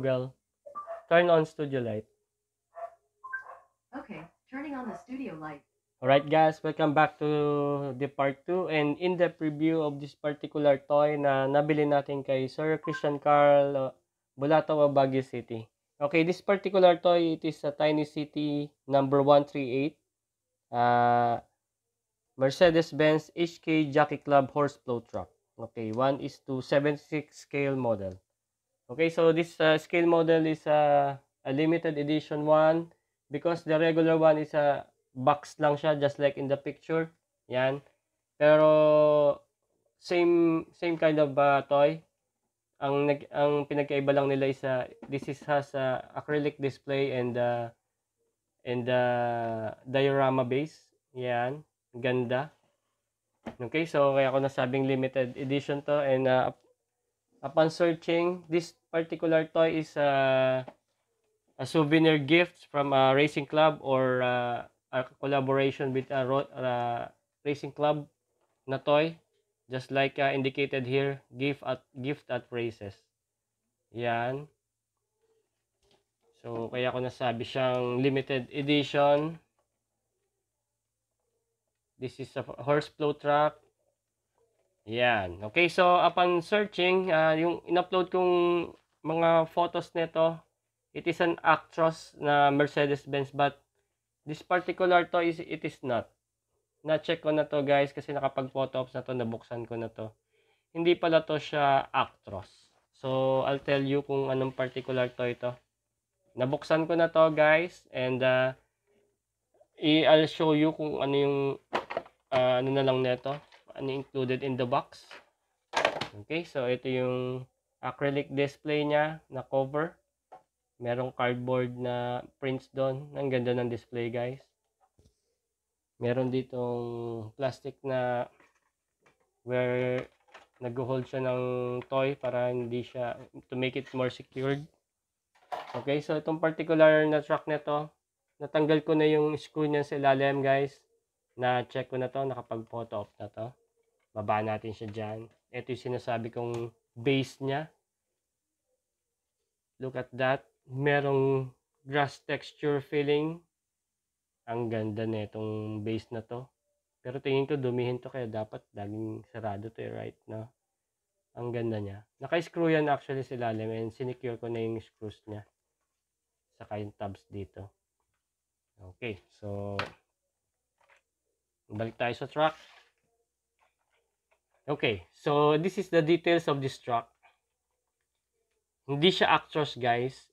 Google, turn on studio light. Okay, turning on the studio light. Alright guys, welcome back to the part 2 and in the preview of this particular toy na nabili natin kay Sir Christian Carl Bulataw of Baguio City. Okay, this particular toy, it is a Tiny City number 138. Mercedes-Benz HK Jockey Club Horse Flow Truck. Okay, 1:76 scale model. Okay, so this scale model is a limited edition one because the regular one is a box lang siya just like in the picture. Yan. Pero same kind of toy. Ang pinagkaiba lang nila is this has a acrylic display and diorama base. Yan. Ganda. Okay, so kaya ako nasabing limited edition to and upon searching, this particular toy is a souvenir gift from a racing club or a collaboration with a racing club na toy. Just like indicated here, gift at races. Yan. So, kaya ako nasabi siyang limited edition. This is a horse flow truck. Yan. Okay, so upon searching, yung in-upload kong mga photos nito, it is an Actros na Mercedes-Benz but this particular to it is not. Na-check ko na to guys kasi nakapag-photo ops na to, nabuksan ko na to. Hindi pala to siya Actros. So, I'll tell you kung anong particular to ito. Nabuksan ko na to guys and I'll show you kung ano yung ano na lang nito. Ano included in the box. Okay, so ito yung acrylic display niya na cover. Merong cardboard na prints doon. Ang ganda ng display guys. Meron ditong plastic na where nag-hold siya ng toy para hindi siya, to make it more secured. Okay, so itong particular na truck nito, natanggal ko na yung screw niya sa ilalim guys. Na-check ko na to, nakapag-photo op na to. Baba natin siya dyan. Ito yung sinasabi kong base niya. Look at that. Merong grass texture feeling. Ang ganda na itong base na to. Pero tingin ko dumihin to kaya dapat laging sarado to right na. Ang ganda niya. Naka-screw yan actually sa ilalim and sinecure ko na yung screws niya. Saka yung tabs dito. Okay, so balik tayo sa truck. Okay, so this is the details of this truck. Hindi siya Actros guys.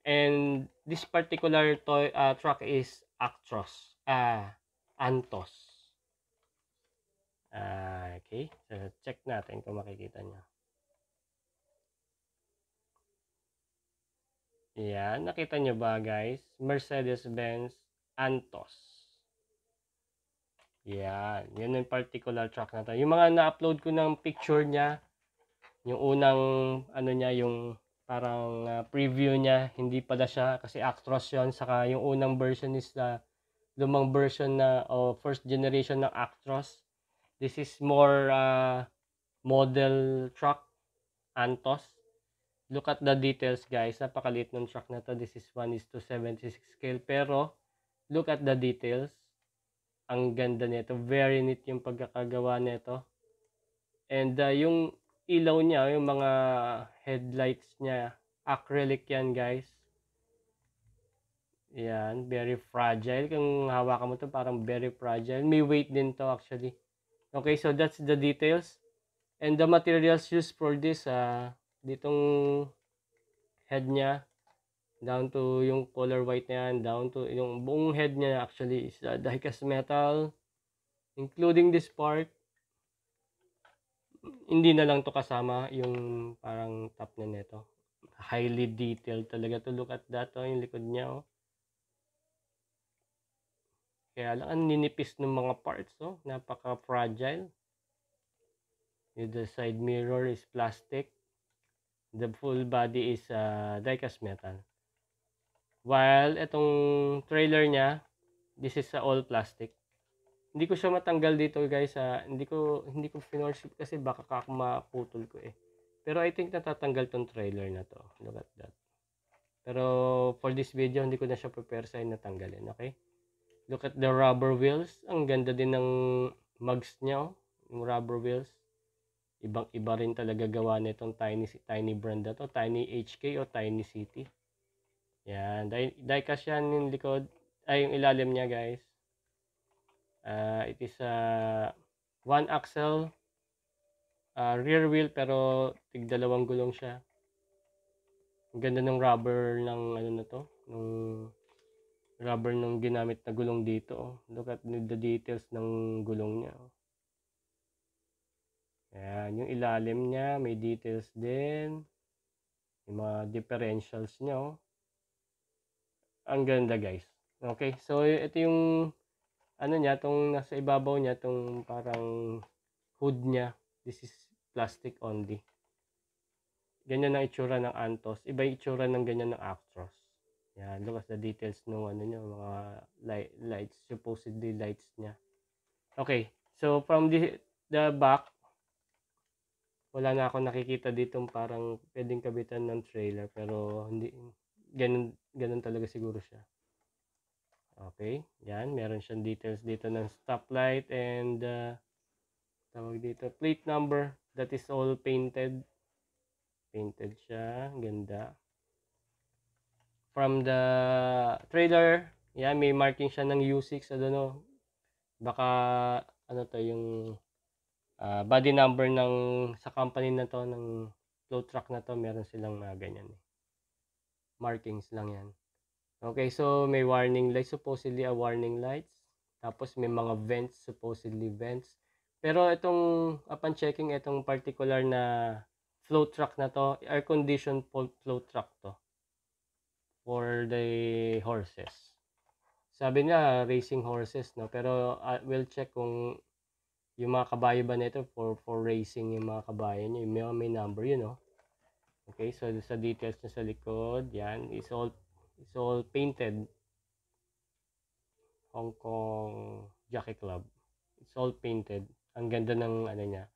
And this particular toy truck is Actros. Antos. Okay, so check natin kung makikita nyo. Yan, nakita nyo ba guys? Mercedes-Benz Antos. Yan, yun yung particular truck na to. Yung mga na-upload ko ng picture niya, yung unang ano niya, yung parang preview niya, hindi pala siya kasi Actros yun. Saka yung unang version is lumang version na first generation ng Actros. This is more model truck, Antos. Look at the details guys, napakaliit ng truck na to. This is 1:76 scale pero look at the details. Ang ganda nito, very neat yung pagkakagawa nito. And yung ilaw niya, yung mga headlights niya, acrylic yan guys. Yan, very fragile. Kung hawakan mo to parang very fragile. May weight din to actually. Okay, so that's the details. And the materials used for this, ditong head niya, down to yung color white na yan, down to yung buong head niya actually is die-cast metal, including this part. Hindi na lang to kasama yung parang top na nito. Highly detailed talaga to. Look at that, yung likod niya. Kaya lang, ang ninipis ng mga parts, napaka-fragile. The side mirror is plastic. The full body is die-cast metal. While itong trailer niya, this is all plastic. Hindi ko siya matanggal dito guys. Hindi ko finorse kasi baka maputol ko eh. Pero I think natatanggal tong trailer na to. Look at that. Pero for this video, hindi ko na siya prepersahin na tanggalin, okay? Look at the rubber wheels. Ang ganda din ng mugs niya, oh. Yung rubber wheels. Ibang-iba rin talaga gawa nitong tiny brand na to. Tiny HK o Tiny City. Yan. Die-cast yan yung likod. Ay, yung ilalim niya, guys. It is one axle rear wheel pero tig-dalawang gulong siya. Ang ganda ng rubber ng ano na to, ng rubber ng ginamit na gulong dito. Oh. Look at the details ng gulong niya. Oh. Ayan, yung ilalim niya may details din. Yung mga differentials niya. Oh. Ang ganda, guys. Okay, so ito yung ano niya, tong nasa ibabaw niya, tong parang hood niya. This is plastic only. Ganyan ang itsura ng Antos. Iba yung itsura ng ganyan ng Actros. Yan, look at the details ng ano niya, mga lights, supposedly lights niya. Okay, so from the back, wala na ako nakikita ditong parang pwedeng kabitan ng trailer, pero hindi, ganun talaga siguro siya. Okay, yan, meron siyang details dito ng stoplight and tawag dito, plate number, that is all painted. Painted siya, ganda. From the trailer, yan, may marking siya ng U6, I don't know. Baka, ano to, yung body number ng, sa company na to, ng float truck na to, meron silang ganyan. Markings lang yan. Okay, so may warning lights, supposedly a warning lights. Tapos may mga vents, supposedly vents. Pero itong, upon checking, itong particular na float truck na to, air-conditioned float truck to for the horses. Sabi niya racing horses, no, pero we'll check kung yung mga kabayo ba nito for racing yung mga kabayo niya, may number yun, no. Okay, so sa details niya sa likod, yan, it's all painted. Hong Kong Jockey Club, it's all painted. Ang ganda ng ano niya,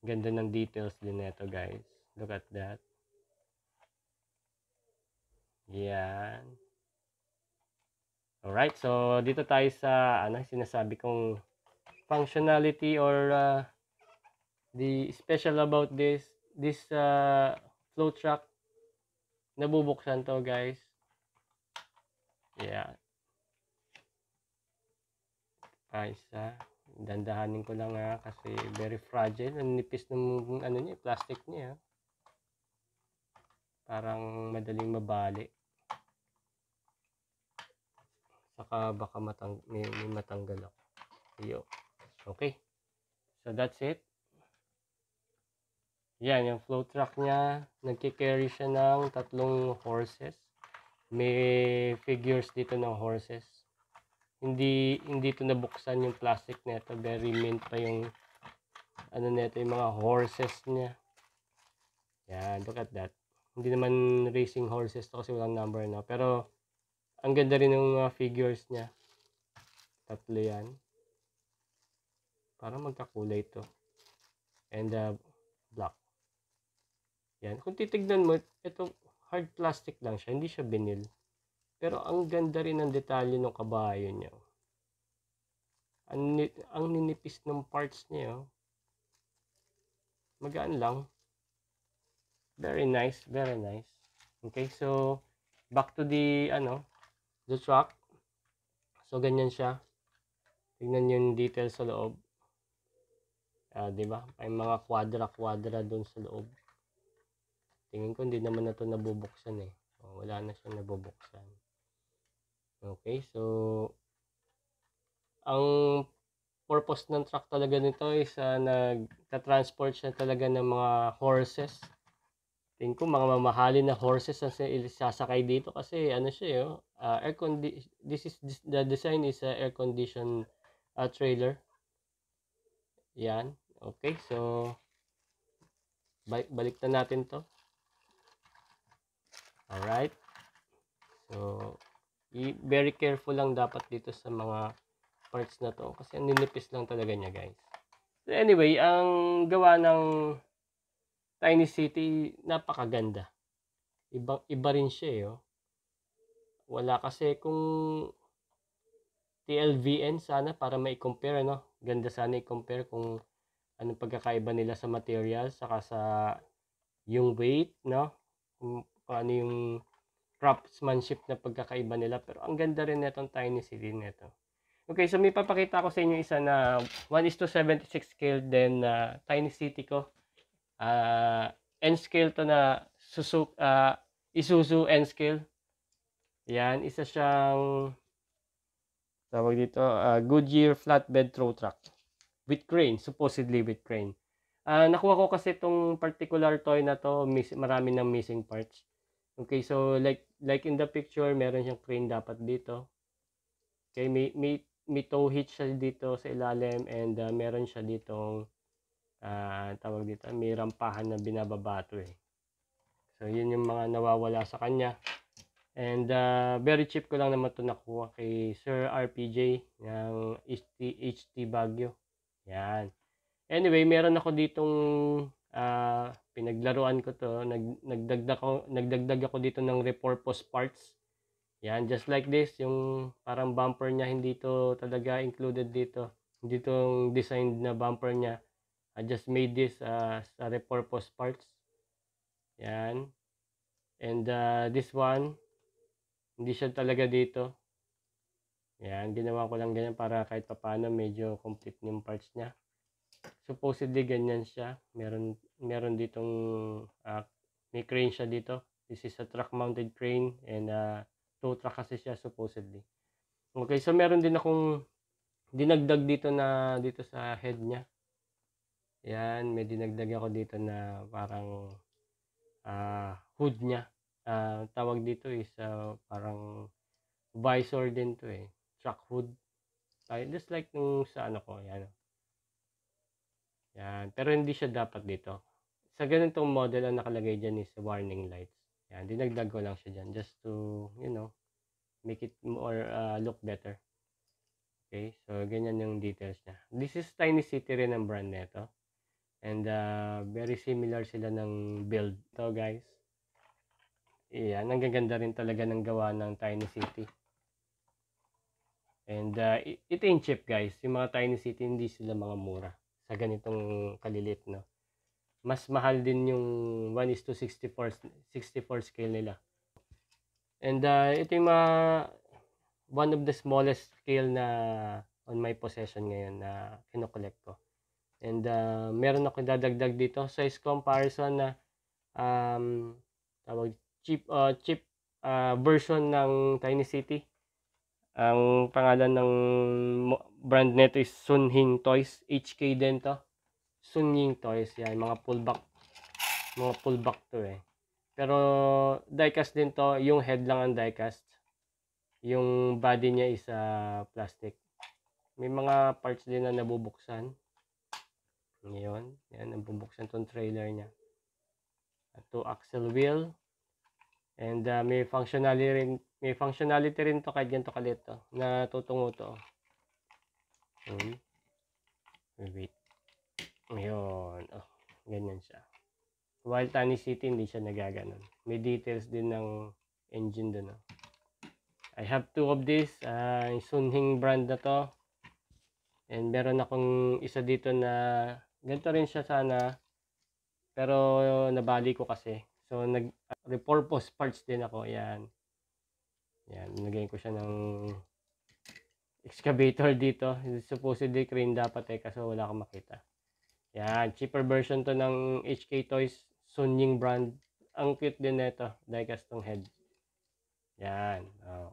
ganda ng details din nito, guys. Look at that. Yan. Alright, so dito tayo sa ano sinasabi kong functionality or the special about this float truck. Nabubuksan to, guys. Yeah. Isa. Dandahanin ko lang kasi very fragile. Ang nipis ng ano niya, plastic niya. Parang madaling mabali. Saka baka may matanggal ako. Iyo. Okay. So that's it. Yan, yung float truck niya. Nagki-carry siya ng 3 horses. May figures dito ng horses. Hindi ito nabuksan yung plastic nito. Very mint pa yung ano nito, yung mga horses niya. Yan, look at that. Hindi naman racing horses to kasi walang number na. Pero ang ganda rin ng figures niya. 3 yan. Parang magkakulay to. And black. Yan. Kung titignan mo, ito hard plastic lang siya. Hindi siya vinyl. Pero ang ganda rin ng detalye ng kabayo niya. Ang ninipis ng parts niya. Magaan lang. Very nice, very nice. Okay, so back to the the truck. So ganyan siya. Tingnan yung details sa loob. 'Di ba? May mga kwadra doon sa loob. Tingin ko hindi naman na 'to nabubuksan eh. Wala na siyang nabubuksan. Okay, so ang purpose ng truck talaga nito is nagta-transport siya talaga ng mga horses. Tingin ko mga mamahalin na horses ang sasakay dito kasi ano siya the design is air conditioned trailer. Yan. Okay, so balik na natin to. Alright. So very careful lang dapat dito sa mga parts na to kasi ninipis lang talaga niya, guys. So anyway, ang gawa ng Tiny City napakaganda. Iba rin siya Wala kasi kung TLVN sana para mai-compare, ano? Ganda sana i-compare kung anong pagkakaiba nila sa material saka sa yung weight, no? Kung ano yung craftsmanship na pagkakaiba nila. Pero ang ganda rin netong Tiny City nito. Okay, so may papakita ko sa inyo isa na 1:76 scale din na Tiny City ko. N scale to na Isuzu N scale. Yan, isa siyang tawag dito, Goodyear flatbed tow truck with crane, supposedly with crane. Nakuha ko kasi itong particular toy na to, marami ng missing parts. Okay, so like in the picture, meron siyang crane dapat dito. Okay, may tow hitch siya dito sa ilalim and meron siya ditong tawag dito, may rampahan na binababa to eh. So yun yung mga nawawala sa kanya. And very cheap ko lang naman ito nakuha kay Sir RPJ ng HT Baguio. Yan. Anyway, meron ako ditong pinaglaruan ko to. Nagdagdag ako dito ng repurpose parts. Yan, just like this, yung parang bumper niya hindi to talaga included dito. Hindi tong designed na bumper niya. I just made this sa repurpose parts. Yan. And this one, hindi siya talaga dito. Yan, ginawa ko lang ganyan para kahit papaano medyo complete yung parts niya. Supposedly ganyan siya. Meron ditong may crane siya dito. This is a truck mounted crane and tow truck kasi siya supposedly. Okay, so meron din akong dinagdag dito sa head niya. Yan, may dinagdag ako dito na parang hood niya. Tawag dito is parang visor din to eh. Truck hood. Just like nung sa ano ko, yan. Yan, pero hindi siya dapat dito. Sa ganitong model ang nakalagay dyan is warning lights. Yan, dinagdag ko lang siya dyan just to, make it more look better. Okay, so ganyan yung details niya. This is Tiny City rin ang brand nito. And very similar sila ng build. Ito guys. Yan, ang gaganda rin talaga ng gawa ng Tiny City. And it ain't cheap guys. Yung mga Tiny City hindi sila mga mura sa ganitong kalilit, no. Mas mahal din yung 1:64 scale nila. And ito yung one of the smallest scale na on my possession ngayon na kinokollect ko. And meron ako dadagdag dito size comparison na tawag cheap version ng Tiny City. Ang pangalan ng brand nito is Sunhing Toys. HK din to. Sunhing Toys. Yan, mga pullback to eh. Pero diecast din to. Yung head lang ang diecast. Yung body niya is plastic. May mga parts din na nabubuksan. Ngayon, yan, nabubuksan tong trailer niya. 2-axle wheel. And may functionality rin to kahit ganito kalit to. Natutungo to. Wait. Ngayon. Oh, ganyan siya. While Tiny City, hindi siya nagaganon. May details din ng engine doon. Oh. I have two of this. Sunhing brand na to. And meron akong isa dito na ganito rin siya sana. Pero nabali ko kasi. So, repurpose parts din ako. Yan. Yan. Nilagyan ko siya ng excavator dito. Supposedly crane dapat eh. Kaso wala akong makita. Yan. Cheaper version to ng HK Toys. Sunying brand. Ang cute din nito. Diecast tong head. Yan. Oh.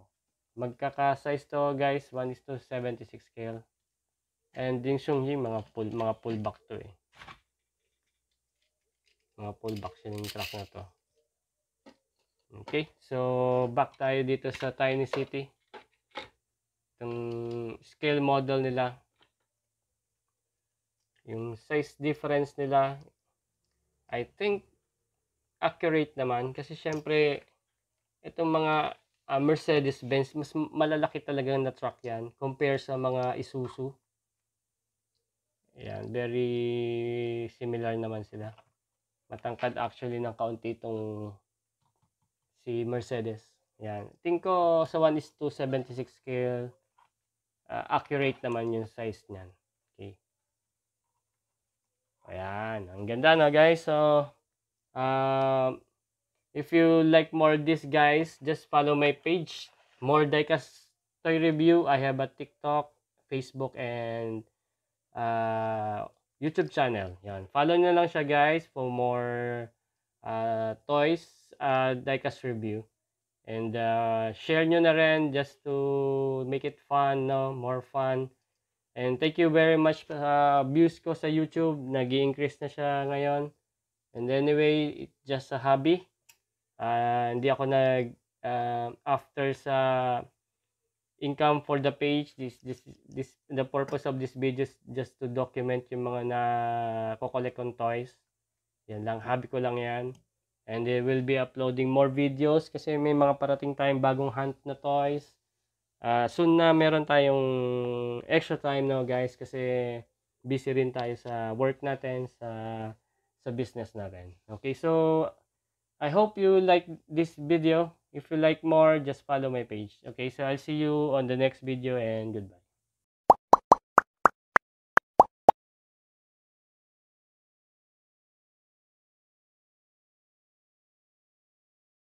Magkaka-size to guys. 1:76 scale. And yung Sungying mga pullback to eh. Mga pullback siya ng truck na to. Okay, so back tayo dito sa Tiny City. Itong scale model nila. Yung size difference nila, I think accurate naman. Kasi syempre, itong mga Mercedes-Benz, mas malalaki talaga na truck yan compare sa mga Isuzu. Yan, very similar naman sila. Matangkad actually ng kaunti itong si Mercedes. Yan. Think ko sa 1:76 scale, accurate naman yung size niyan. Okay. Ayan. Ang ganda na guys. So, if you like more this guys, just follow my page. More Diecast Toy Review. I have a TikTok, Facebook, and YouTube channel. Yan. Follow nyo lang siya guys for more toys, diecast review. And share nyo na rin just to make it fun, no? More fun. And thank you very much sa views ko sa YouTube. Nag-i-increase na siya ngayon. And anyway, it's just a hobby. Hindi ako after sa income for the page. The purpose of this video is just to document yung mga na-collect on toys. Yan lang, hobby ko lang yan. And they will be uploading more videos kasi may mga parating tayong bagong hunt na toys. Soon na meron tayong extra time no guys kasi busy rin tayo sa work natin, sa business natin. Okay, so I hope you like this video. If you like more, just follow my page. Okay, so I'll see you on the next video and goodbye.